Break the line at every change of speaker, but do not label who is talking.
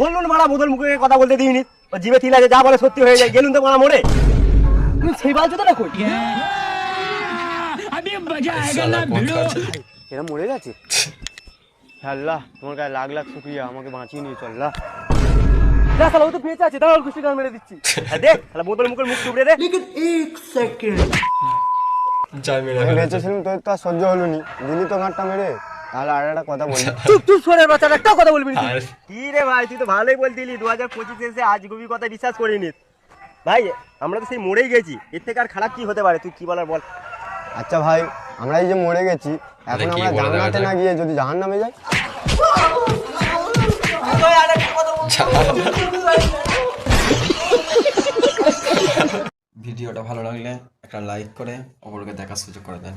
বললুন মারা বোতল মুখে কথা বলতে দিইনি, ও জিভে তিল আছে, যা বলে সত্যি হয়ে যায়। গেলুন তো মারা মরে। তুমি সেই বালছো তো না কই? এরা মরে গেছে। আল্লাহ তোমার কাছে লাখ লাখ শুকরিয়া, আমাকে বাঁচিয়ে নিয়ে চল। যা শালা, ও তো বেঁচে আছে, দাঁড়াও খুশি গান মেরে দিচ্ছি। দেখ শালা বোতল মুখের মুখ চুবড়ে দে। লেকিন 1 সেকেন্ড
যাই মেরে
আমি
ফেলেছে।
বেঁচেছিলাম, তোর তো আর সহ্য হলো নি, দিলি তো গাঁটটা মেরে। তাহলে আর একটা কথা বলি,
চুপ চুপ সরে বাচ্চা, একটা কথা বলবি না।
আর
কি রে ভাই, তুই তো ভালোই বলতিলি 2025 এসে আজ গুবি কথা বিশ্বাস করিনি ভাই। আমরা তো সেই মরেই গেছি, এর থেকে আর খারাপ কি হতে পারে? তুই কি বলার বল।
আচ্ছা ভাই, আমরা এই যে মরে গেছি, এখন
কি
আমরা
বলে দেখা
জান্নাতে
যাক?
না গিয়ে যদি জাহান্নামে যাই?
ভিডিওটা ভালো লাগলে একটা লাইক করে অপরকে দেখার সুযোগ করে দেন।